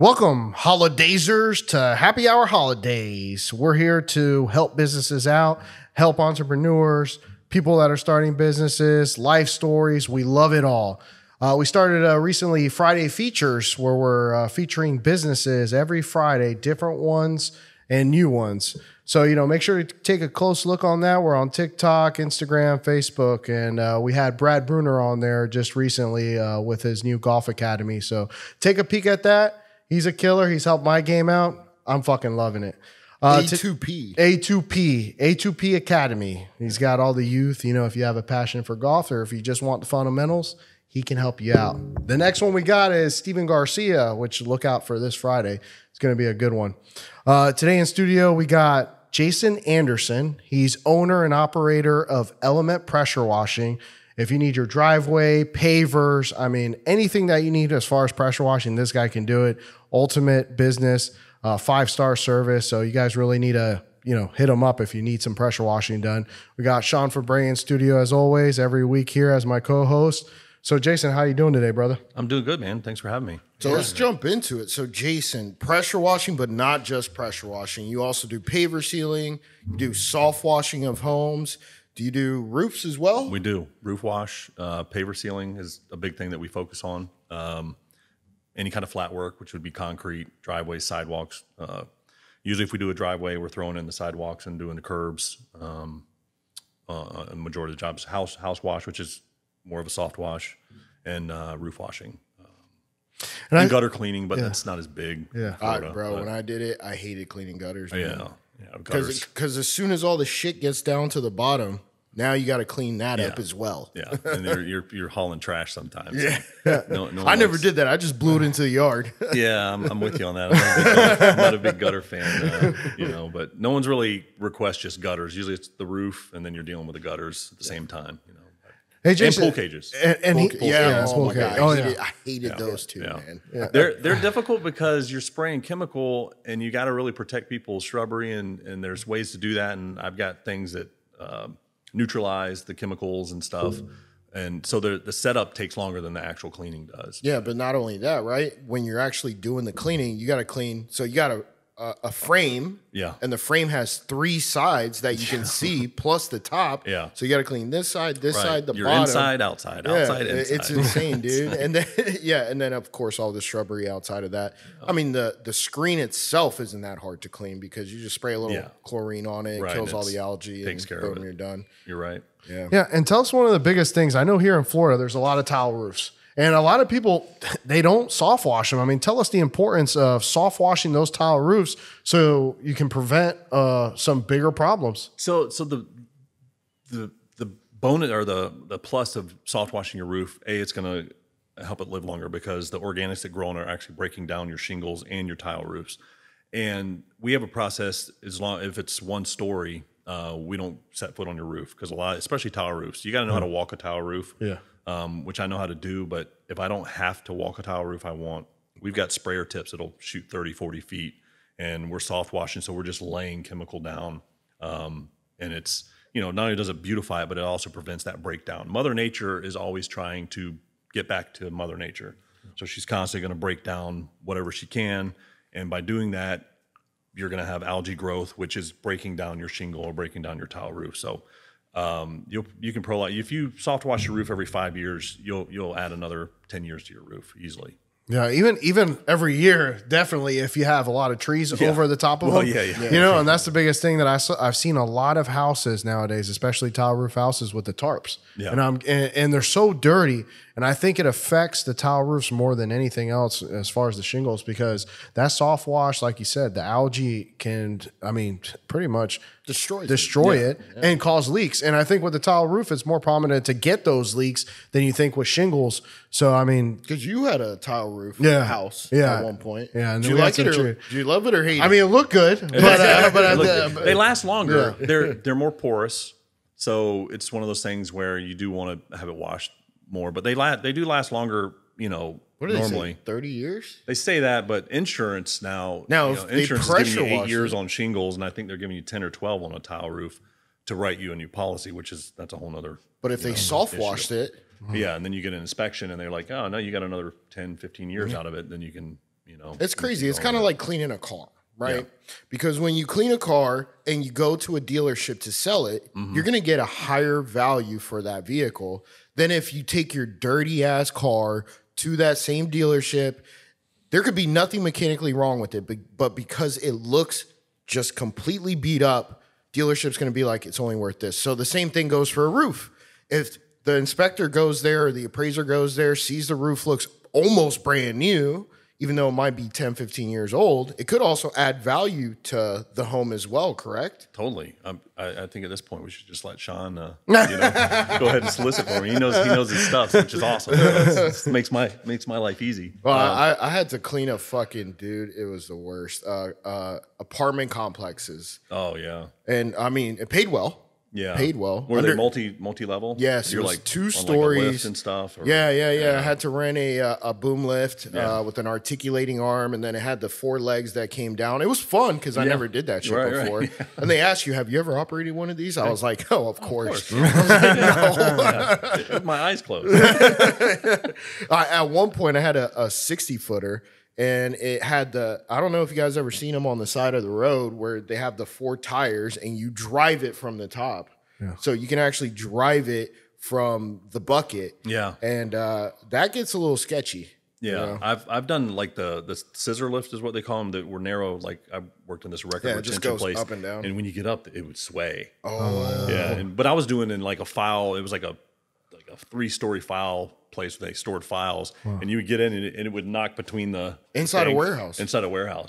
Welcome, holidazers, to Happy Hour Holidaze. We're here to help businesses out, help entrepreneurs, people that are starting businesses, life stories. We love it all. We started recently Friday features where we're featuring businesses every Friday, different ones and new ones. So, make sure to take a close look on that. We're on TikTok, Instagram, Facebook, and we had Brad Bruner on there just recently with his new golf academy. So take a peek at that. He's a killer. He's helped my game out. I'm fucking loving it. A2P Academy. He's got all the youth. If you have a passion for golf or if you just want the fundamentals, he can help you out. The next one we got is Steven Garcia, which look out for this Friday. It's going to be a good one. Today in studio, we got Jason Anderson. He's owner and operator of Element Pressure Washing. If you need your driveway, pavers, anything that you need as far as pressure washing, this guy can do it. Ultimate business, 5-star service. So you guys really need to, hit him up if you need some pressure washing done. We got Sean Febre in studio as always, every week here as my co-host. So Jason, how you doing today, brother? I'm doing good, man. Thanks for having me. So let's jump into it. So Jason, pressure washing, but not just pressure washing. You also do paver sealing, you do soft washing of homes. Do you do roofs as well? We do. Roof wash, paver sealing is a big thing that we focus on. Any kind of flat work, which would be concrete, driveways, sidewalks. Usually if we do a driveway, we're throwing in the sidewalks and doing the curbs. A majority of the jobs, house wash, which is more of a soft wash, and roof washing. And gutter cleaning, but that's not as big. Yeah. When I did it, I hated cleaning gutters. Yeah. Because as soon as all the shit gets down to the bottom, now you got to clean that up as well. Yeah, and you're hauling trash sometimes. Yeah, no I never did that. I just blew it into the yard. Yeah, I'm with you on that. I'm not a big gutter fan, but no one's really requests just gutters. Usually it's the roof, and then you're dealing with the gutters at the same time. Hey, Jason, and pool cages. I hated those two, man. Yeah. They're difficult because you're spraying chemical, and you got to really protect people's shrubbery, and there's ways to do that. And I've got things that neutralize the chemicals and stuff, and so the setup takes longer than the actual cleaning does. Yeah, but not only that, right? When you're actually doing the cleaning, you got to clean. So you got a frame, and the frame has 3 sides that you can see, plus the top. Yeah. So you got to clean this side, the You're bottom. inside, outside, outside, inside. It's insane, dude. And then and then of course all the shrubbery outside of that. The screen itself isn't that hard to clean because you just spray a little chlorine on it, kills all the algae, takes care of it. You're done. You're right. Yeah, and tell us one of the biggest things. I know here in Florida, there's a lot of tile roofs. And a lot of people, they don't soft wash them. Tell us the importance of soft washing those tile roofs so you can prevent some bigger problems. So the bonus or the plus of soft washing your roof, it's going to help it live longer because the organics that grow on are actually breaking down your shingles and your tile roofs. And we have a process if it's one story, we don't set foot on your roof because especially tile roofs, you got to know how to walk a tile roof. Yeah. Which I know how to do, but if I don't have to walk a tile roof, we've got sprayer tips that'll shoot 30, 40 feet, and we're soft washing, so we're just laying chemical down. And it's, not only does it beautify it, but it also prevents that breakdown. Mother Nature is always trying to get back to Mother Nature. So she's constantly going to break down whatever she can, and by doing that, you're going to have algae growth, which is breaking down your shingle or breaking down your tile roof. So you can prolong. If you soft wash your roof every 5 years, you'll add another 10 years to your roof easily. Yeah, even every year, definitely if you have a lot of trees over the top of them. And that's the biggest thing that I've seen a lot of houses nowadays, especially tile roof houses with the tarps. Yeah. And they're so dirty, and I think it affects the tile roofs more than anything else as far as the shingles because that soft wash, like you said, the algae can, pretty much destroy it and cause leaks. And I think with the tile roof, it's more prominent to get those leaks than you think with shingles. So, because you had a tile roof house at one point. Yeah. And do you like it or do you love it or hate it? It looked good, but they last longer. Yeah. They're more porous. So it's one of those things where you do want to have it washed more, but they do last longer, what do normally. They say, 30 years? They say that, but insurance now insurance is giving you 8 years on shingles, and I think they're giving you 10 or 12 on a tile roof to write you a new policy, that's a whole nother. But if they soft washed it. Yeah, and then you get an inspection, and they're like, oh, no, you got another 10, 15 years out of it, then you can, you know. It's crazy. It's kind of like cleaning a car, right? Yeah. Because when you clean a car and you go to a dealership to sell it, you're going to get a higher value for that vehicle than if you take your dirty ass car to that same dealership. There could be nothing mechanically wrong with it, but because it looks just completely beat up, dealership's going to be like, it's only worth this. So the same thing goes for a roof. If the inspector goes there or the appraiser goes there, sees the roof looks almost brand new, even though it might be 10, 15 years old, it could also add value to the home as well, correct? Totally. I think at this point we should just let Sean, go ahead and solicit for me. He knows his stuff, which is awesome. It makes my life easy. Well, I had to clean a fucking dude. It was the worst. Apartment complexes. Oh yeah. And I mean, it paid well. Yeah, paid well. Were they multi-level? Yes, you're it was like 2 stories like a lift and stuff. Or, yeah. I had to rent a boom lift with an articulating arm, and then it had the 4 legs that came down. It was fun because I never did that shit before. Right. And they asked you, "Have you ever operated one of these?" I was like, "Oh, of course." I was like, no. With my eyes closed. At one point, I had a 60-footer. And it had I don't know if you guys ever seen them on the side of the road where they have the 4 tires and you drive it from the top. Yeah. So you can actually drive it from the bucket. Yeah. And that gets a little sketchy. Yeah. You know? I've done like the scissor lift is what they call them, that were narrow. Like I worked in this record retention place. Up and down. And when you get up, it would sway. Oh. Yeah. But I was doing in like a file. It was like a 3-story file place where they stored files, and you would get in and it would knock between the inside a warehouse.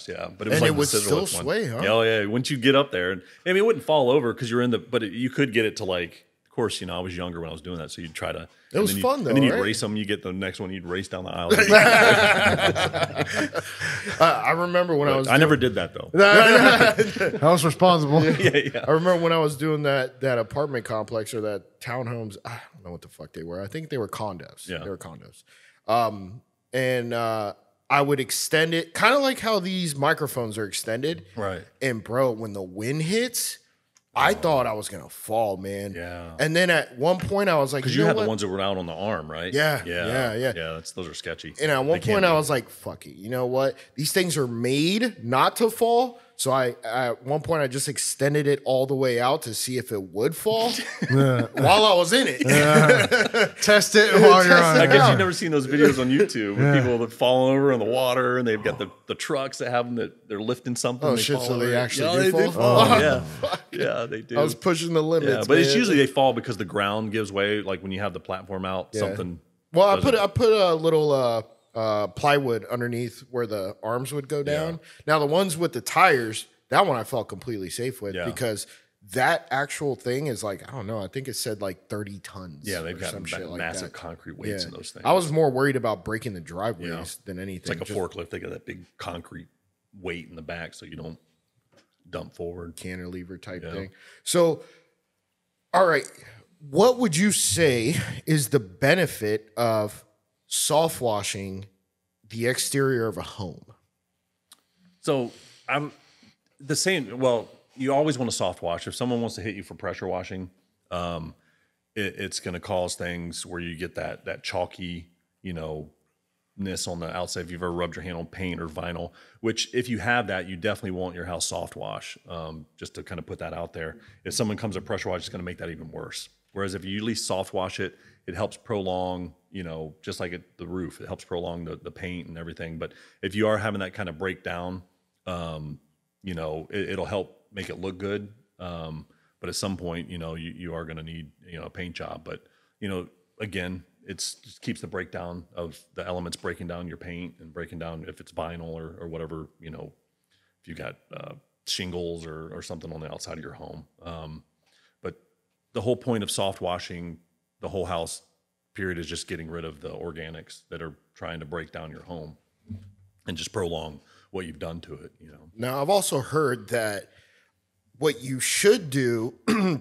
Yeah, but it was and like it would still sway, huh? Oh yeah. Once you get up there, and I mean, it wouldn't fall over because you're in but you could get it to like. Of course, I was younger when I was doing that, so you'd try to. It was fun though, and then you'd right? race them. You get the next one, you'd race down the aisle. I remember when I never did that though. I was responsible. Yeah. I remember when I was doing that apartment complex or that townhomes. I don't know what the fuck they were. I think they were condos. Yeah, they were condos. And I would extend it, kind of like how these microphones are extended. Right. And bro, when the wind hits. I thought I was gonna fall, man. Yeah. And then at one point I was like, because you had the ones that were out on the arm, right? Yeah. Those are sketchy. And at one point I was like, fuck it. You know what? These things are made not to fall. So at one point I just extended it all the way out to see if it would fall while I was in it. Test it while you're on it. I guess you've never seen those videos on YouTube with people that fall over in the water, and they've got the trucks that have them that they're lifting something. Oh shit! So they actually do fall? Oh yeah, yeah, they do. I was pushing the limits. Yeah, but it's usually they fall because the ground gives way. Like when you have the platform out, something. Well, I put a little plywood underneath where the arms would go down. Now the ones with the tires, that one I felt completely safe with because that actual thing is like, I don't know, I think it said like 30 tons. Yeah, they've got some shit like massive that. concrete weights in those things. I was more worried about breaking the driveways than anything. It's like a forklift. They got that big concrete weight in the back so you don't dump forward. Cantilever type thing. So, all right, what would you say is the benefit of soft washing the exterior of a home? So I'm the same. Well, you always want to soft wash. If someone wants to hit you for pressure washing, it's going to cause things where you get that chalky, ness on the outside. If you've ever rubbed your hand on paint or vinyl, which if you have that, you definitely want your house soft wash. Just to kind of put that out there. If someone comes to pressure wash, it's going to make that even worse. Whereas if you at least soft wash it, it helps prolong, just like the roof, it helps prolong the paint and everything. But if you are having that kind of breakdown, it'll help make it look good. But at some point, you are going to need, a paint job. But, again, it just keeps the breakdown of the elements breaking down your paint and breaking down if it's vinyl or whatever, if you got shingles or something on the outside of your home. But the whole point of soft washing the whole house, period, is just getting rid of the organics that are trying to break down your home and just prolong what you've done to it. Now, I've also heard that what you should do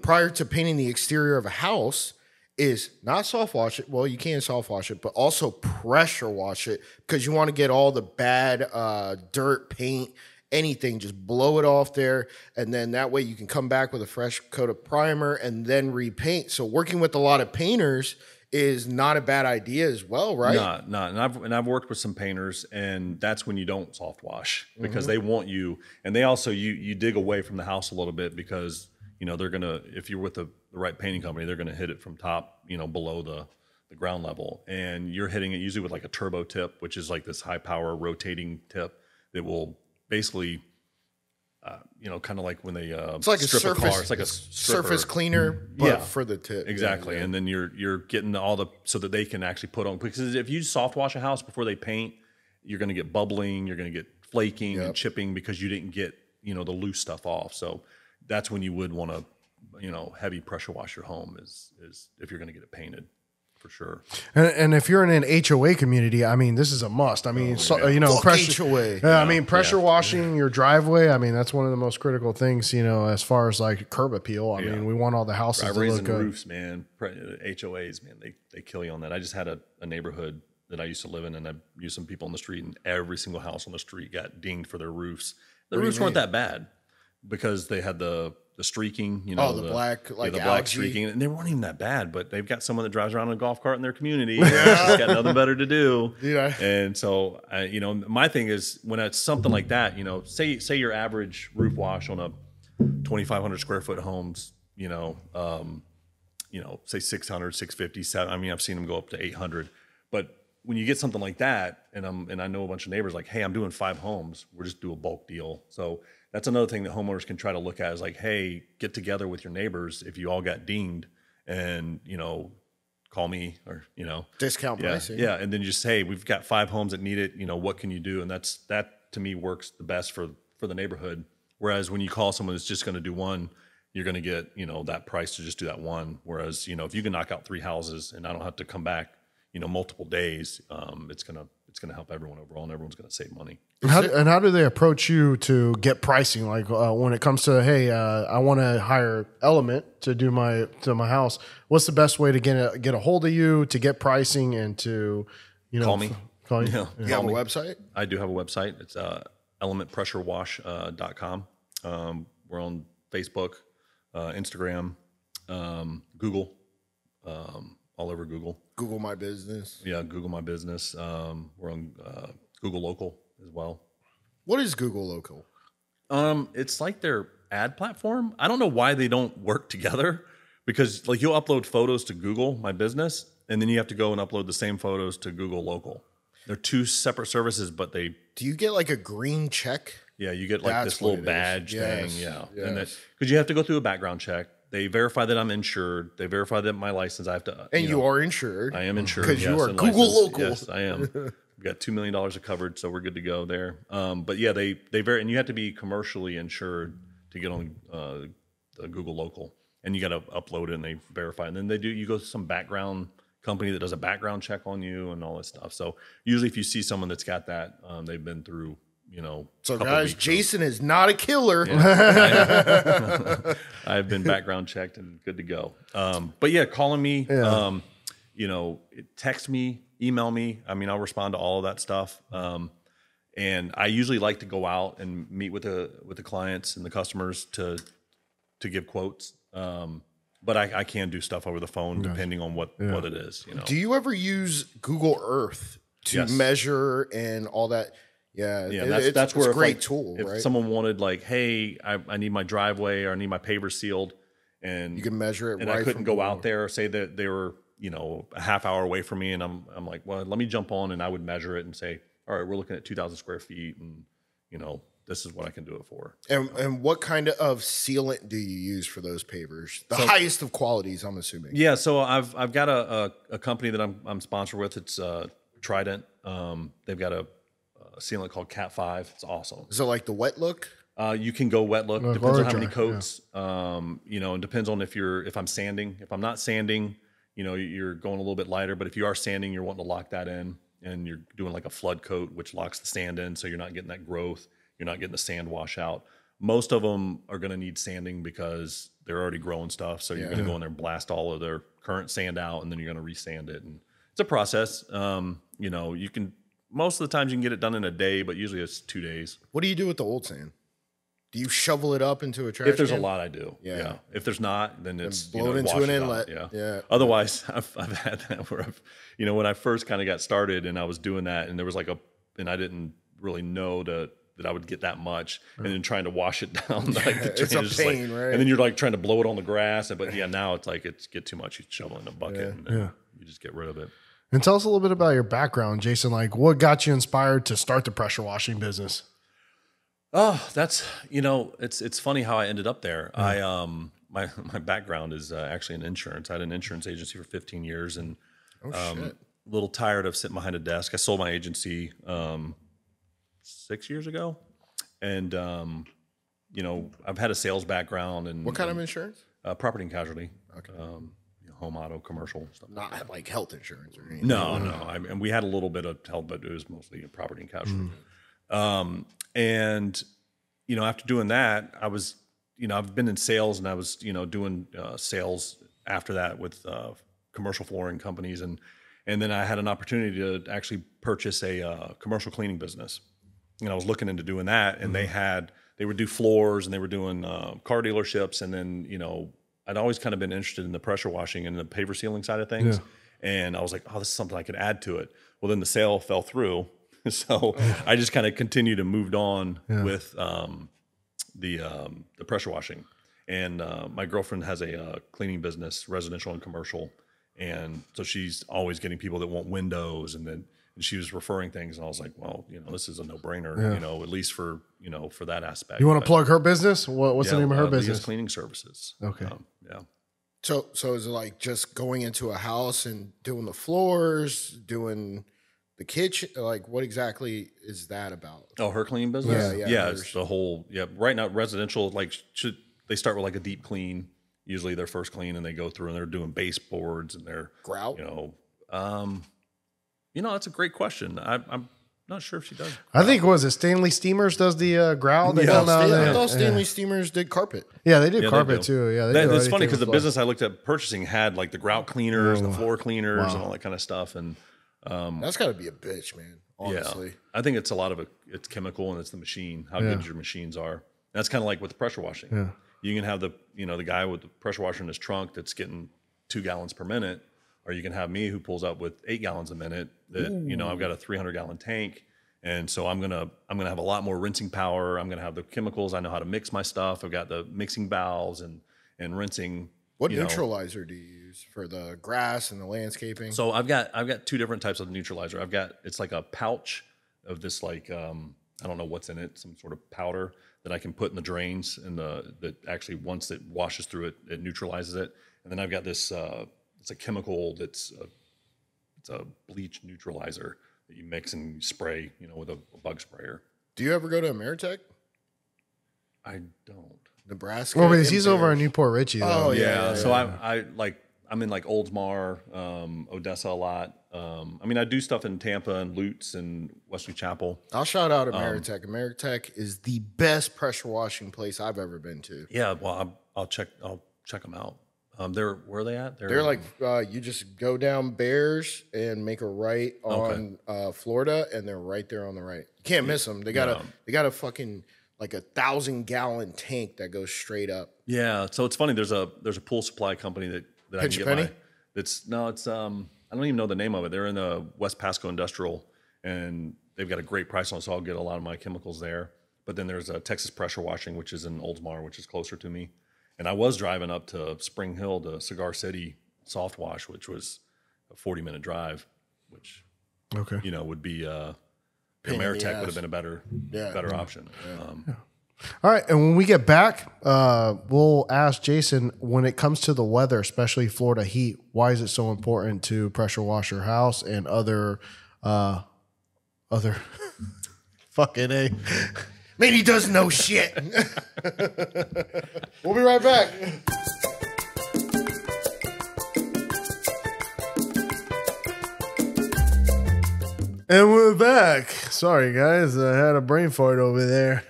prior to painting the exterior of a house is not soft wash it. Well, you can soft wash it, but also pressure wash it because you want to get all the bad dirt, paint, anything, just blow it off there. And then that way you can come back with a fresh coat of primer and then repaint. So working with a lot of painters is not a bad idea as well, right? No. And I've worked with some painters, and that's when you don't soft wash because they want you, and they also you dig away from the house a little bit because they're gonna, if you're with the right painting company, they're gonna hit it from top, below the ground level, and you're hitting it usually with like a turbo tip, which is like this high power rotating tip that will basically, kind of like when they it's like strip a surface, car. It's like a surface cleaner, but for the tip. Exactly. Yeah. And then you're getting all the, so that they can actually put on, because if you soft wash a house before they paint, you're going to get bubbling, you're going to get flaking and chipping because you didn't get, the loose stuff off. So that's when you would want to, heavy pressure wash your home is if you're going to get it painted. For sure. And if you're in an HOA community, I mean, this is a must. I mean, pressure HOA. Yeah, I mean, pressure washing your driveway. I mean, that's one of the most critical things, as far as like curb appeal. I mean, we want all the houses to look good. Roofs, man. HOAs, man, they kill you on that. I just had a neighborhood that I used to live in, and I knew some people on the street, and every single house on the street got dinged for their roofs. The roofs weren't that bad because they had the streaking, the black, the black streaking, and they weren't even that bad. But they've got someone that drives around in a golf cart in their community. Got nothing better to do. Yeah. And so, my thing is when it's something like that, say your average roof wash on a 2,500 square foot homes, say 600, 650, 7. I mean, I've seen them go up to 800. But when you get something like that, and I know a bunch of neighbors like, hey, I'm doing 5 homes. We're just do a bulk deal. So that's another thing that homeowners can try to look at is like, hey, get together with your neighbors if you all got dinged and, call me or, discount pricing. Yeah. And then just, hey, we've got 5 homes that need it. What can you do? And that to me works the best for the neighborhood. Whereas when you call someone that's just going to do one, you're going to get, that price to just do that one. Whereas, if you can knock out 3 houses and I don't have to come back, multiple days, it's going to help everyone overall, and everyone's going to save money. And how do they approach you to get pricing? Like when it comes to, hey, I want to hire Element to do my house. What's the best way to get a hold of you to get pricing and to call me? Call you? Yeah. You have a website? I do have a website. It's elementpressurewash.com. We're on Facebook, Instagram, Google, all over Google. Google My Business. Yeah, Google My Business. We're on Google Local as well. What is Google Local? It's like their ad platform. I don't know why they don't work together because like you'll upload photos to Google My Business and then you have to go and upload the same photos to Google Local. They're 2 separate services, but they... Do you get like a green check? Yeah, you get like this little badge thing. Yeah. Yes. And because you have to go through a background check. They verify that I'm insured. They verify that my license, I have to... And you are insured. I am insured. Because you are Google licensed. Local. Yes, I am. We've got $2 million of coverage, so we're good to go there. But yeah, they and you have to be commercially insured to get on the Google Local. And you got to upload it and they verify. And then you go to some background company that does a background check on you and all this stuff. So usually if you see someone that's got that, they've been through... So guys, Jason is not a killer. Yeah, I've been background checked and good to go. But yeah, calling me, text me, email me. I mean, I'll respond to all of that stuff. And I usually like to go out and meet with the clients and the customers to give quotes. But I can do stuff over the phone depending on what it is. Do you ever use Google Earth to measure and all that? Yeah, that's where it's a great tool, right? If someone wanted like, hey, I need my driveway or I need my paver sealed, and you can measure it, and right I couldn't go out there. Say that they were, a half hour away from me, and I'm like, well, let me jump on, and I would measure it and say, all right, we're looking at 2,000 square feet, and this is what I can do it for. And what kind of sealant do you use for those pavers? The highest of qualities, I'm assuming. Yeah, so I've got a company that I'm sponsored with. It's Trident. They've got a sealant called Cat 5. It's awesome. Is it like the wet look? You can go wet look. Depends on how many coats. And depends on if I'm sanding. If I'm not sanding, you're going a little bit lighter. But if you are sanding, you're wanting to lock that in, and you're doing like a flood coat, which locks the sand in, so you're not getting that growth. You're not getting the sand wash out. Most of them are going to need sanding because they're already growing stuff. So you're going to go in there and blast all of their current sand out, and then you're going to resand it. And it's a process. You can. Most of the times you can get it done in a day, but usually it's 2 days. What do you do with the old sand? Do you shovel it up into a trash If there's can? a lot, I do. Yeah. If there's not, then it's blow it into wash an it inlet. out. Yeah. Otherwise, I've had that where when I first kind of got started and I was doing that, and there was and I didn't really know that I would get that much, and then trying to wash it down, like the It's a just pain, right? And then you're like trying to blow it on the grass, but now it's like get too much. You shovel it in a bucket, and then you just get rid of it. And tell us a little bit about your background, Jason. Like, what got you inspired to start the pressure washing business? Oh, that's it's funny how I ended up there. My background is actually in insurance. I had an insurance agency for 15 years, and a little tired of sitting behind a desk. I sold my agency 6 years ago, and I've had a sales background. And What kind of insurance? Property and casualty. Okay. Home, auto, commercial stuff. Not like health insurance or anything. No. And we had a little bit of health, but it was mostly property and casualty. And after doing that, I was, I've been in sales, and I was, doing sales after that with commercial flooring companies, and then I had an opportunity to actually purchase a commercial cleaning business. And I was looking into doing that, and they would do floors, and they were doing car dealerships, and then I'd always kind of been interested in the pressure washing and the paver sealing side of things, and I was like, oh, this is something I could add to it. Well, then the sale fell through. So I just kind of continued and moved on with the pressure washing. And my girlfriend has a cleaning business, residential and commercial. And so she's always getting people that want windows, and she was referring things. And I was like, well, this is a no-brainer, at least for that aspect. You want to plug her business? What's the name of her business? Leah's Cleaning Services. Okay. So is it like just going into a house and doing the floors, doing the kitchen? Like, what exactly is that about? Oh, her cleaning business? Yeah. It's the whole, right now, residential, they start with like a deep clean, usually their first clean, and they go through and they're doing baseboards and they're, grout? That's a great question. I'm not sure if she does. I think, was it Stanley Steamers does the grout? I thought Stanley Steamers did carpet. Yeah, they do Yeah, carpet they do. too. Yeah, it's funny because the business I looked at purchasing had like the grout cleaners, and the floor cleaners, and all that kind of stuff. And That's got to be a bitch, man. Honestly, I think it's a lot of it's chemical, and it's the machine, how good your machines are. And that's kind of like with the pressure washing. Yeah. You can have the guy with the pressure washer in his trunk that's getting 2 gallons per minute, or you can have me who pulls up with 8 gallons a minute. That I've got a 300-gallon tank, and so I'm gonna have a lot more rinsing power. I'm gonna have the chemicals. I know how to mix my stuff. I've got the mixing valves and rinsing. What neutralizer do you use for the grass and the landscaping? So I've got 2 different types of neutralizer. It's like a pouch of this I don't know what's in it, some sort of powder that I can put in the drains, and that actually once it washes through it, it neutralizes it. And then I've got this it's a chemical it's a bleach neutralizer that you mix and you spray, with a bug sprayer. Do you ever go to Ameritech? I don't. Nebraska? Well, because he's over in Newport Richie, though. Oh, yeah. So I'm in like Oldsmar, Odessa a lot. I do stuff in Tampa and Lutz and Wesley Chapel. I'll shout out Ameritech. Ameritech is the best pressure washing place I've ever been to. Yeah, well, I'll check them out. Where are they at? They're like you just go down Bears and make a right on Florida, and they're right there on the right. You can't miss them. They got a fucking like 1,000-gallon tank that goes straight up. Yeah, so it's funny. There's a pool supply company that I can get Penny? It's I don't even know the name of it. They're in the West Pasco Industrial, and they've got a great price on it, so I'll get a lot of my chemicals there. But then there's a Texas Pressure Washing, which is in Oldsmar, which is closer to me. And I was driving up to Spring Hill to Cigar City Soft Wash, which was a 40-minute drive, which would be Ameritech would have been a better option. Yeah. All right, and when we get back, we'll ask Jason, when it comes to the weather, especially Florida heat, why is it so important to pressure wash your house and other fucking A. Man, he does no shit. We'll be right back. And we're back. Sorry, guys. I had a brain fart over there.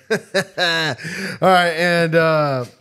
All right. And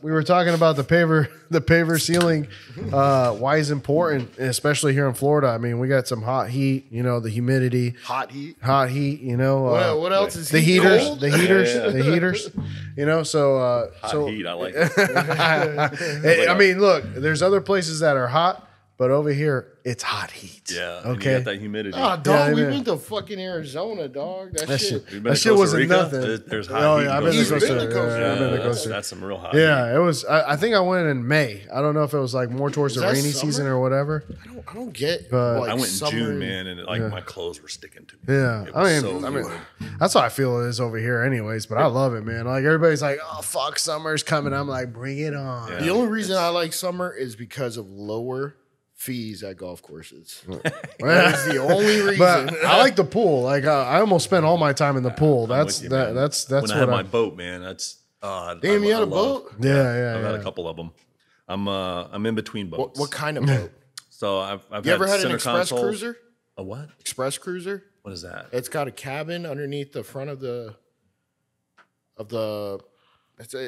we were talking about the paver sealing. Why it's important, especially here in Florida. I mean, we got some hot heat, you know, the humidity. Hot heat, you know. What else is the heat heaters? cold? The heaters. The heaters. You know, so. Hot heat, I like it. I mean, look, there's other places that are hot. But over here, it's hot heat. Yeah. Okay. You got that humidity. Oh, dog, we went to fucking Arizona, dog. That shit. That shit wasn't Rica? nothing. There's hot heat. Yeah, I've been to He's Costa been to Costa Rica. I've been to Costa Rica. That's some real hot Yeah, heat. it was. I think I went in May. I don't know if it was like more towards the that rainy summer? season or whatever. I don't get. But- like, I went in summer June, man, and my clothes were sticking to me. Yeah, It was so I mean, humid. that's how I feel it is over here, anyways. But I love it, man. Like everybody's like, "Oh fuck, summer's coming." I'm like, "Bring it on." Yeah. The only reason I like summer is because of lower fees at golf courses. That's the only reason. But I like the pool. Like I almost spent all my time in the pool. That's with you, man. that's when what I had my boat, man. That's Damn, you had a boat? Yeah. I've had a couple of them. I'm in between boats. What kind of boat? So I've You ever had an center express console. cruiser? A what? Express cruiser? What is that? It's got a cabin underneath the front of the.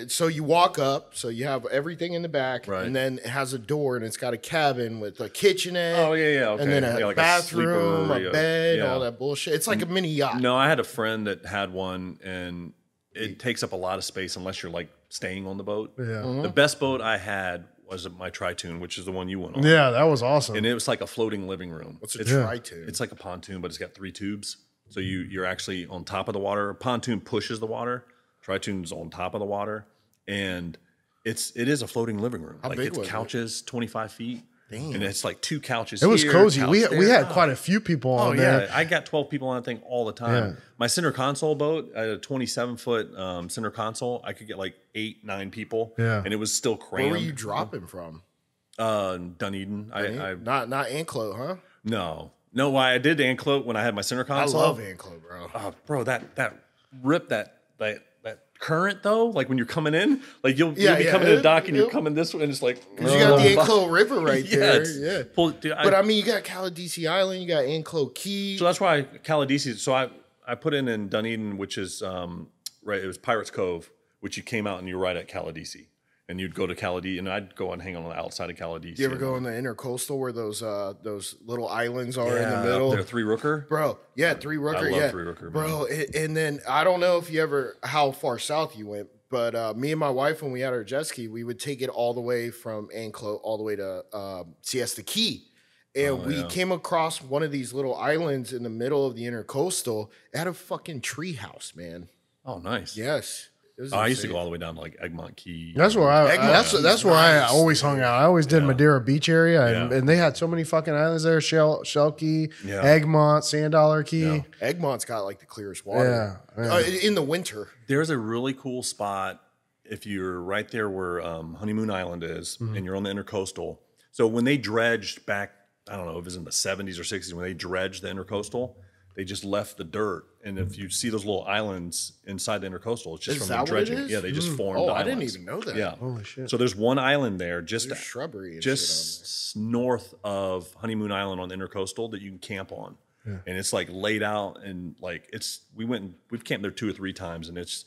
So you walk up, so you have everything in the back, Right. and then it has a door, and it's got a cabin with a kitchenette. Oh, yeah, okay. And then Yeah, a like a bathroom, sleeper, a bed, yeah. all that bullshit. It's like a mini yacht. No, I had a friend that had one, and it takes up a lot of space unless you're like staying on the boat. Yeah. The best boat I had was my Tritune, which is the one you went on. Yeah, that was awesome. And it was like a floating living room. What's a It's- Tritune? It's like a pontoon, but it's got 3 tubes. So you're actually on top of the water. Pontoon pushes the water. Tritune's on top of the water. And it is a floating living room. Like big it's was it? couches, 25 feet. Damn. And it's like 2 couches. It was here, cozy. couch We there. had quite a few people Oh on there. yeah, I got 12 people on that thing all the time. Yeah. My center console boat, I had a 27-foot center console. I could get like 8-9 people. Yeah. And it was still Where crammed. were you dropping from? Dunedin. I Not Anclo, huh? no. I did Anclote when I had my center I console. love Anclo, bro. Oh, bro, that rip that current though, like when you're coming in, like you'll be coming to the dock and you're coming this way, and it's like Because you got the Anclo River right there. it's- Yeah. Dude, But I mean, you got Caladesi Island, you got Anclo Key. so that's why Caladesi. So I put in Dunedin, which is right. It was Pirates Cove, which you came out and you're right at Caladesi, and you'd go to Caladesi, and I'd go and hang on the outside of Caladesi. You ever go in the intercoastal where those little islands are in the Yeah, middle? up there, 3 Rooker. Bro, yeah, Three Rooker. I love yeah. Three Rooker, man. Bro, and then I don't know if you ever how far south you went, but me and my wife, when we had our jet ski, we would take it all the way from Anclo all the way to Siesta Key. And we came across one of these little islands in the middle of the intercoastal. It had a fucking tree house, man. Oh, nice. Yes. It was I used to insane. go all the way down to like Egmont Key. That's where that's where I always hung out. I always did Madeira Beach area, and they had so many fucking islands there: Shell Key, Egmont, Sand Dollar Key. Yeah. Egmont's got like the clearest water. Yeah. In the winter. There's a really cool spot if you're right there where Honeymoon Island is, and you're on the intercoastal. So when they dredged back, I don't know if it was in the 70s or 60s, when they dredged the intercoastal, they just left the dirt. And if you see those little islands inside the intercoastal, it's just Is from that the what it dredging. is? Yeah, they just formed Oh, islands. I didn't even know that. Yeah. Holy shit. So there's one island there just There's shrubbery and just north of Honeymoon Island on the intercoastal that you can camp on. And it's like laid out, and like we've camped there 2 or 3 times, and it's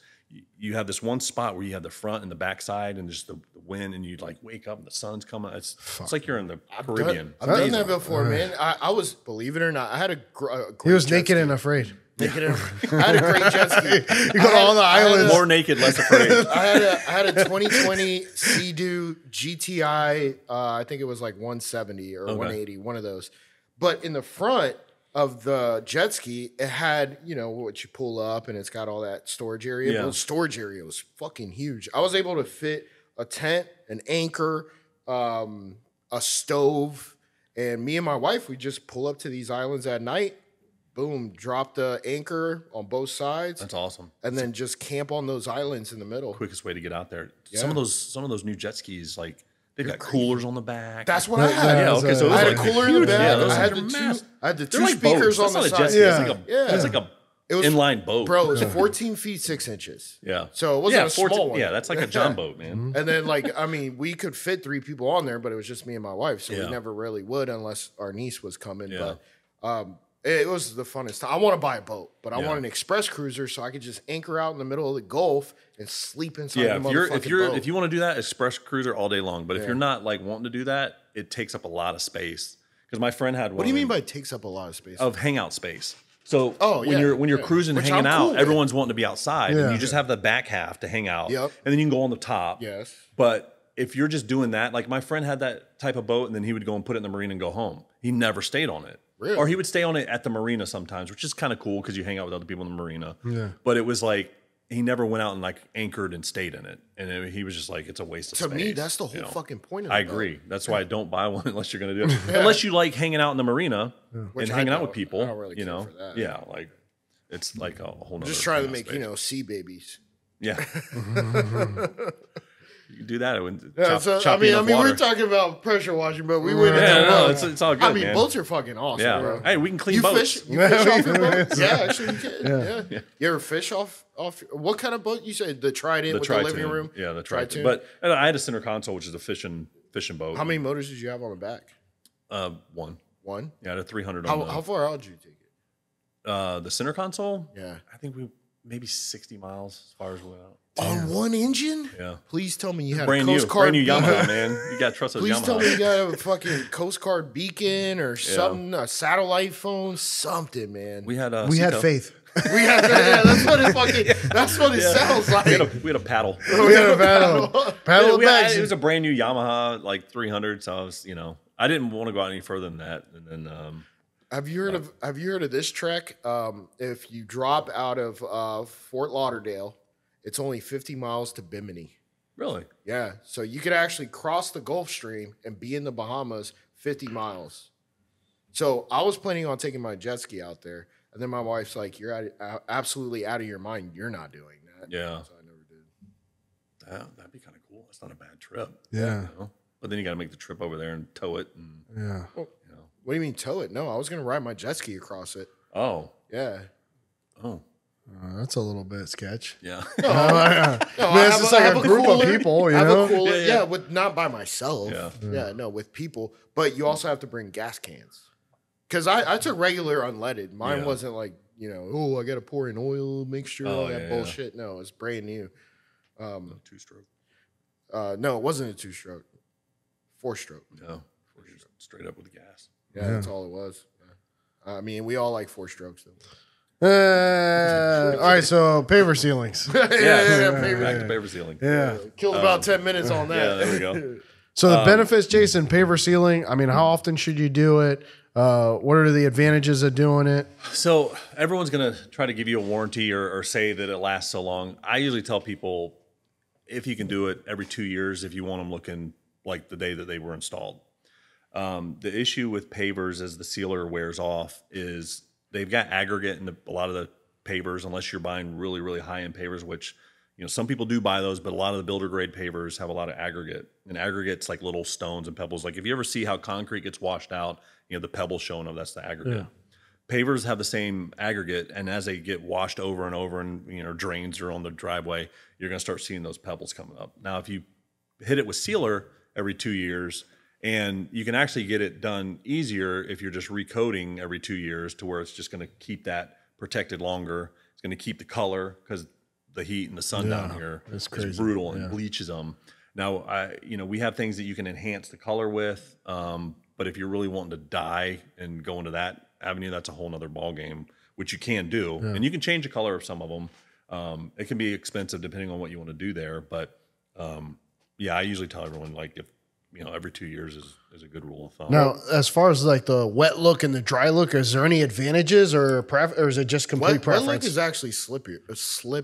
you have this one spot where you have the front and the back side and just the wind, and you like wake up and the sun's coming. It's like you're in the Caribbean. I've done that before, man. I was, believe it or not, I had a great He was jet naked ski. and afraid. I had a great jet ski. You go to all the islands. More naked, less afraid. I had a 2020 Seadoo GTI. I think it was like 170 or 180, one of those. But in the front of the jet ski, it had, what you pull up, and it's got all that storage area. Yeah. But the storage area was fucking huge. I was able to fit a tent, an anchor, a stove, and me and my wife, we just pull up to these islands at night. Boom, drop the anchor on both sides. That's awesome. And then just camp on those islands in the middle. Quickest way to get out there. Yeah. Some of those new jet skis, like they've got coolers on the back. That's what I had. Yeah, okay, so it was I had like a cooler in the huge. back. Yeah, those I had things the are two. massive. I had the They're two like speakers boats. on That's the not a jet side. ski. That's like a It was inline boat. Bro, it was 14 feet 6 inches. Yeah. So it wasn't a 14 small one. Yeah, that's like a John boat, man. And then, we could fit 3 people on there, but it was just me and my wife, so Yeah. we never really would unless our niece was coming. Yeah. But It was the funnest time. I want to buy a boat, but I want an express cruiser so I could just anchor out in the middle of the Gulf and sleep inside the motherfucking boat. If you want to do that, express cruiser all day long. But if you're not like wanting to do that, it takes up a lot of space. Because my friend had one. What do you mean by it takes up a lot of space? Of hangout space. So when you're cruising and Which hanging out, cool everyone's wanting to be outside, and you just have the back half to hang out, and then you can go on the top. Yes. But if you're just doing that, like my friend had that type of boat, and then he would go and put it in the marina and go home. He never stayed on it. Really? Or he would stay on it at the marina sometimes, which is kind of cool because you hang out with other people in the marina. Yeah. But it was like he never went out and like anchored and stayed in it, and he was just like, it's a waste of space. To me, that's the whole fucking point of it. I agree. That's why I don't buy one unless you're going to do it. Unless you like hanging out in the marina and hanging out with people. I don't really care for that. Yeah, like it's like a whole nother. Just trying to make sea babies. Yeah. You can do that. We were talking about pressure washing, but we went into boats. It's all good. I mean, boats are fucking awesome, bro. Hey, we can clean boats. You fish off your boat? Yeah, actually, you can. Yeah. You ever fish off? What kind of boat? You said the Trident with the living room? Yeah, the Trident. But I had a center console, which is a fishing boat. How many motors did you have on the back? One. One? Yeah, I had a 300 How far out did you take it? The center console? Yeah. I think maybe 60 miles as far as we went out. On one engine? Yeah. Please tell me you had brand a Coast Guard new Yamaha, man. You got to trust those Yamaha. Please tell me you got a fucking Coast Guard beacon or something, a satellite phone, something, man. We had faith. That's what it sounds like. We had a paddle. We had a paddle. It was a brand new Yamaha, like 300. So I was, I didn't want to go out any further than that. And then, have you heard of this trek? If you drop out of Fort Lauderdale, it's only 50 miles to Bimini. Really? Yeah. So you could actually cross the Gulf Stream and be in the Bahamas 50 miles. So I was planning on taking my jet ski out there. And then my wife's like, you're absolutely out of your mind. You're not doing that. Yeah. So I never did. That'd be kind of cool. It's not a bad trip. Yeah. But then you got to make the trip over there and tow it. And, Well, what do you mean tow it? No, I was going to ride my jet ski across it. Oh. Yeah. Oh. That's a little bit sketch. Yeah. It's just like a group of people, you know? With not by myself. Yeah, no, with people. But you also have to bring gas cans. Because I took regular unleaded. Mine wasn't like, I got to pour in oil mixture, all that bullshit. Yeah. No, it's brand new. Two-stroke. No, it wasn't a two-stroke. Four-stroke. No, straight up with the gas. Yeah, that's all it was. I mean, we all like four strokes, though. All right, so paver ceilings. Back to paver ceiling. Yeah. Killed about 10 minutes on that. Yeah, there we go. So the benefits, Jason, paver ceiling, I mean, how often should you do it? What are the advantages of doing it? So everyone's going to try to give you a warranty or say that it lasts so long. I usually tell people if you can do it every 2 years, if you want them looking like the day that they were installed. The issue with pavers as the sealer wears off is they've got aggregate in a lot of the pavers, unless you're buying really, really high-end pavers, which, some people do buy those, but a lot of the builder-grade pavers have a lot of aggregate. And aggregate's like little stones and pebbles. Like if you ever see how concrete gets washed out, the pebbles showing up, that's the aggregate. Yeah. Pavers have the same aggregate, and as they get washed over and over and, drains are on the driveway, you're going to start seeing those pebbles coming up. Now, if you hit it with sealer every 2 years, and you can actually get it done easier if you're just recoating every 2 years to where it's just going to keep that protected longer. It's going to keep the color because the heat and the sun down here is brutal and bleaches them. Now, we have things that you can enhance the color with, but if you're really wanting to dye and go into that avenue, that's a whole nother ball game, which you can do. Yeah. And you can change the color of some of them. It can be expensive depending on what you want to do there. But I usually tell everyone if every 2 years is a good rule of thumb. Now, as far as like the wet look and the dry look, is there any advantages or is it just complete preference? Wet look is actually slippier.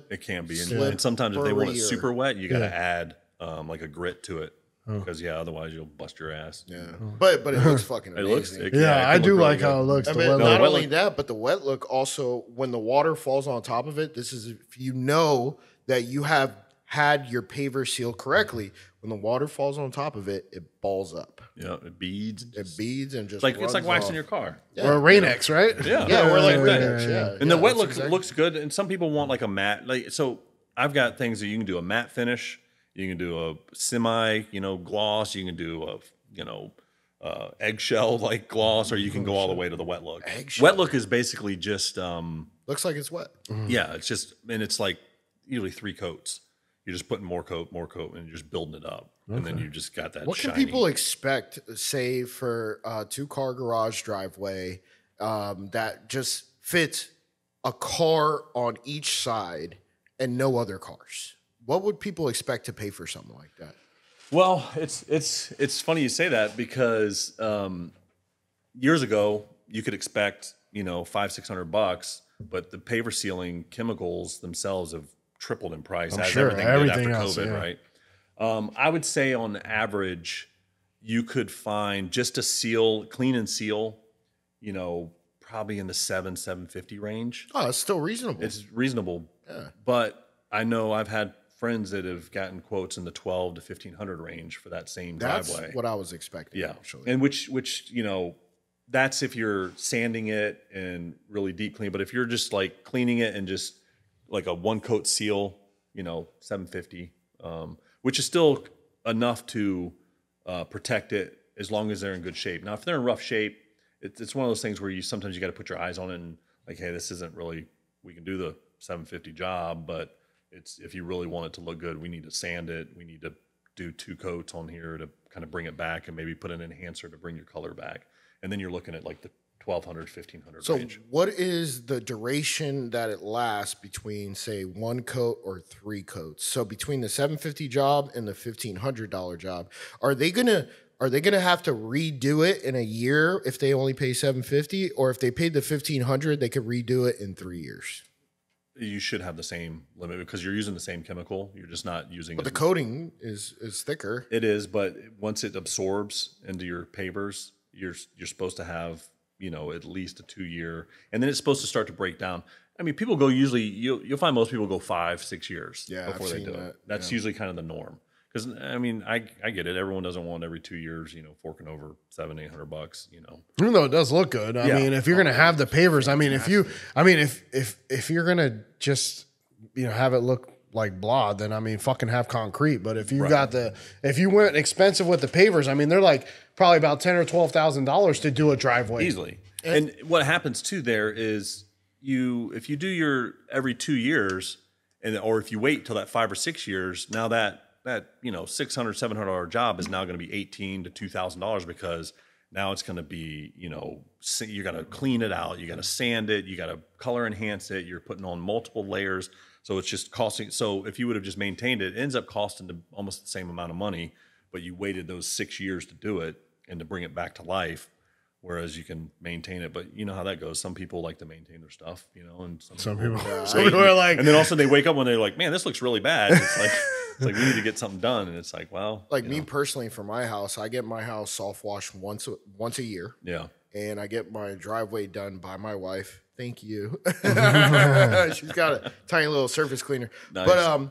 It can be. And sometimes if they want it super wet, you got to add like a grit to it. Because otherwise you'll bust your ass. Yeah, but it looks fucking amazing. I do like how it looks. I mean, not only that, but the wet look also, when the water falls on top of it, this is if you know that you have had your paver sealed correctly. When the water falls on top of it, it balls up. Yeah, it beads. And just it's like waxing your car. Or a Rain-X, right? Yeah, or like Rain-X. Yeah. And the wet look looks good. And some people want like a matte. So I've got things that you can do a matte finish. You can do a semi, gloss. You can do eggshell like gloss, or you can go all the way to the wet look. Eggshell. Wet look is basically just Looks like it's wet. yeah, it's just, and it's like usually 3 coats. You're just putting more coat, and you're just building it up, and then you just got that. What can shiny. people expect, say, for a 2-car garage driveway that just fits a car on each side and no other cars? What would people expect to pay for something like that? Well, it's funny you say that, because years ago you could expect $500-600, but the paver sealing chemicals themselves have tripled in price as sure, everything did after else, COVID, yeah. right? I would say on average you could find just a seal, clean and seal, probably in the $750 range. Oh, it's still reasonable. It's reasonable, Yeah. but I know I've had friends that have gotten quotes in the $1,200 to $1,500 range for that same That's driveway. what I was expecting, Yeah, actually. and which that's if you're sanding it and really deep clean. But if you're just like cleaning it and just like a 1-coat seal, $750, which is still enough to protect it as long as they're in good shape. Now, if they're in rough shape, it's one of those things where sometimes you got to put your eyes on it and like, hey, this isn't really, we can do the $750 job, but if you really want it to look good, we need to sand it. We need to do 2 coats on here to kind of bring it back, and maybe put an enhancer to bring your color back. And then you're looking at like the $1,200, $1,500 So range. what is the duration that it lasts between, say, 1 coat or 3 coats? So between the $750 job and the $1,500 job, are they gonna have to redo it in a year if they only pay $750, or if they paid the $1,500, they could redo it in 3 years? You should have the same limit because you're using the same chemical. You're just not using But the coating is thicker. It is, but once it absorbs into your pavers, you're supposed to have at least a 2-year, and then it's supposed to start to break down. I mean, people go usually you'll find most people go 5-6 years before they do it. That's usually kind of the norm. Because I mean, I get it. Everyone doesn't want every 2 years, forking over $700-800. Even though it does look good. I mean, if you're gonna have the pavers, if you're gonna just have it look like blah, then I mean, fucking have concrete. But if you got if you went expensive with the pavers, I mean, they're like probably about $10,000 or $12,000 to do a driveway Easily. And what happens too there is if you do your every 2 years, or if you wait till that 5 or 6 years, now that $600-700 job is now going to be $1,800 to $2,000, because now it's going to be you got to clean it out, you got to sand it, you got to color enhance it, you're putting on multiple layers, so it's just costing. So if you would have just maintained it, it ends up costing almost the same amount of money, but you waited those 6 years to do it and to bring it back to life. Whereas you can maintain it, but you know how that goes. Some people like to maintain their stuff, and some people are like, and then also they wake up when they're like, "Man, this looks really bad." It's like we need to get something done, and it's like, well, like me personally, for my house, I get my house soft washed once a year. Yeah, and I get my driveway done by my wife. Thank you. She's got a tiny little surface cleaner. Nice.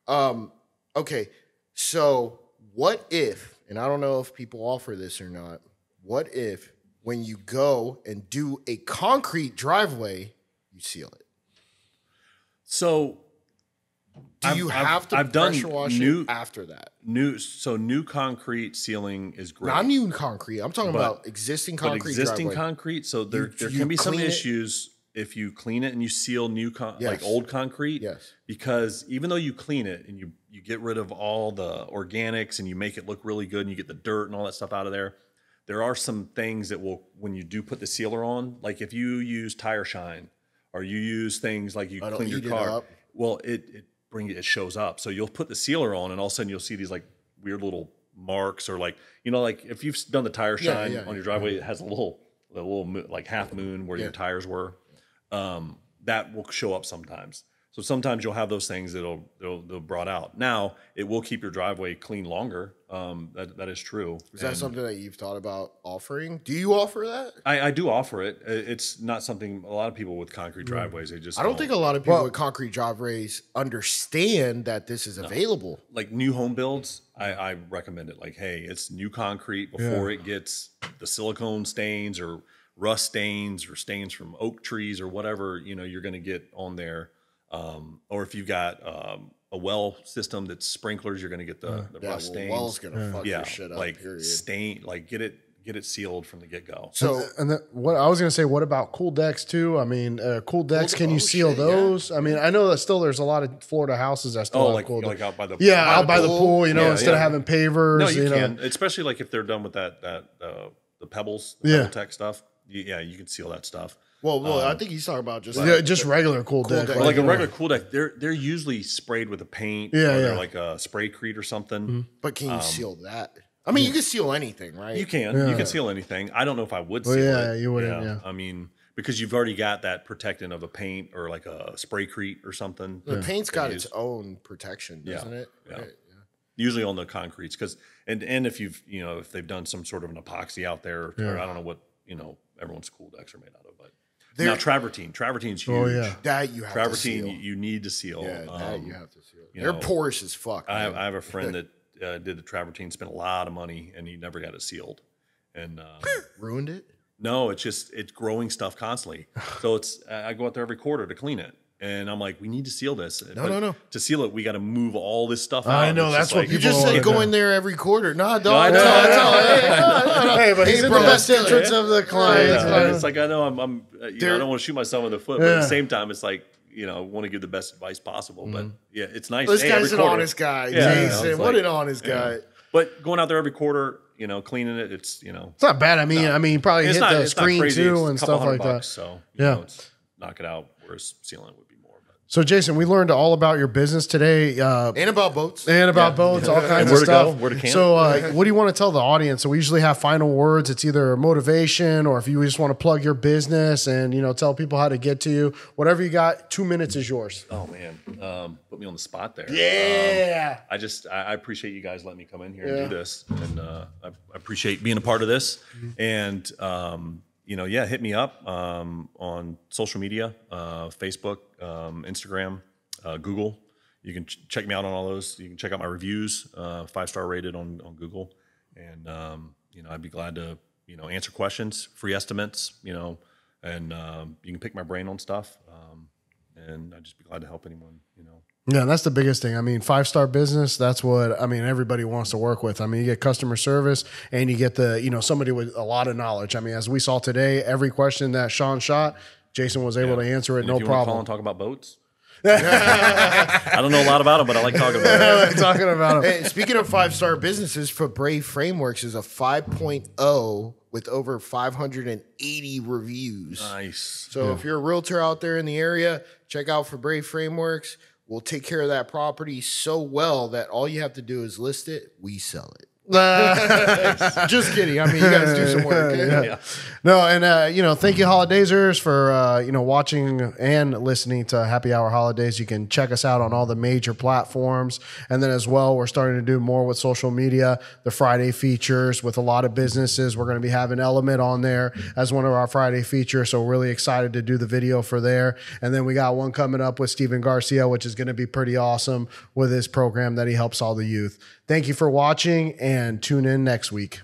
But okay. So what if? And I don't know if people offer this or not. What if, when you go and do a concrete driveway, you seal it? So, do you have to pressure wash it after that? New concrete sealing is great. Not new concrete. I'm talking about existing concrete. But existing driveway. concrete. So there can be some issues if you clean it and you seal like old concrete. Yes. Because even though you clean it and you get rid of all the organics and you make it look really good and you get the dirt and all that stuff out of there, there are some things that will, when you do put the sealer on, like if you use tire shine or you use things like you clean your car, well, it shows up. So you'll put the sealer on and all of a sudden you'll see these like weird little marks, or like if you've done the tire shine on your driveway, it has a little like half moon where your tires were. That will show up sometimes. So sometimes you'll have those things they'll brought out. Now it will keep your driveway clean longer. That is true. Is that something that you've thought about offering? Do you offer that? I do offer it. It's not something a lot of people with concrete driveways, they just I don't think a lot of people with concrete driveways understand that this is available. Like new home builds, I recommend it. Like, hey, it's new concrete before it gets the silicone stains or rust stains or stains from oak trees or whatever you're going to get on there. Or if you've got a well system that's sprinklers, you're going to get the rust stains. Well's going to fuck your shit up. Like period. stain, like get it get it sealed from the get-go. So what I was going to say, what about cool decks too? I mean, cool decks, can you seal those? I mean, I know that still there's a lot of Florida houses that still have cool decks. Like out by the out by the pool, you know, instead of having pavers. No, you know. can, especially like if they're done with the pebbles, the pebble tech stuff. You can seal that stuff. Well, I think he's talking about just regular cool deck. Like a regular cool deck, they're usually sprayed with a paint. Or they're like a spray-crete or something. But can you seal that? I mean, you can seal anything, right? You can. You can seal anything. I don't know if I would seal it. Yeah, you wouldn't. Yeah. I mean, because you've already got that protectant of a paint or like a spray-crete or something. The paint's got its own protection, doesn't it? Yeah. Right. Usually on the concretes, because and if if they've done some sort of an epoxy out there, or I don't know what everyone's cool decks are made out of, but now travertine's huge. Oh yeah, that you have to seal. Travertine you need to seal. Yeah, that you have to seal. They're porous as fuck. I have a friend that did the travertine, spent a lot of money, and he never got it sealed, and ruined it. No, it's growing stuff constantly. So I go out there every quarter to clean it. And I'm like, we need to seal this. No. To seal it, we got to move all this stuff out. I know, that's what you just said. Go in there every quarter. Nah, dog. No, Hey, but he's in the best interest of the client. It's like, I know I'm I don't want to shoot myself in the foot, but at the same time, it's like, I want to give the best advice possible. But yeah, it's nice. This guy's an honest guy, Jason. What an honest guy. But going out there every quarter, cleaning it, it's not bad. I mean, probably hit the screen too and stuff like that. So knock it out. Whereas sealing would be more. So Jason, we learned all about your business today, and about boats, all kinds of stuff. Where to camp. So, what do you want to tell the audience? So we usually have final words. It's either motivation or if you just want to plug your business and tell people how to get to you. Whatever you got, 2 minutes is yours. Oh man, put me on the spot there. Yeah. I appreciate you guys letting me come in here and do this, and I appreciate being a part of this. And hit me up on social media, Facebook, Instagram, Google. You can check me out on all those. You can check out my reviews, 5-star rated on Google. And, I'd be glad to, answer questions, free estimates, and you can pick my brain on stuff. And I'd just be glad to help anyone, Yeah, that's the biggest thing. I mean, 5-star business, that's what, everybody wants to work with. I mean, you get customer service and you get somebody with a lot of knowledge. I mean, as we saw today, every question that Sean shot, Jason was able to answer it, no problem. Call and talk about boats? I don't know a lot about them, but I like talking about them. I like talking about them. Hey, speaking of 5-star businesses, Febre Frameworks is a 5.0 with over 580 reviews. Nice. So if you're a realtor out there in the area, check out Febre Frameworks. We'll take care of that property so well that all you have to do is list it, we sell it. Just kidding. I mean, you guys do some work. Yeah. No, and thank you, Holidazers, for watching and listening to Happy Hour Holidays. You can check us out on all the major platforms, and then as well, we're starting to do more with social media. The Friday features with a lot of businesses. We're going to be having Element on there as one of our Friday features. So really excited to do the video for there. And then we got one coming up with Steven Garcia, which is going to be pretty awesome with his program that he helps all the youth. Thank you for watching, and tune in next week.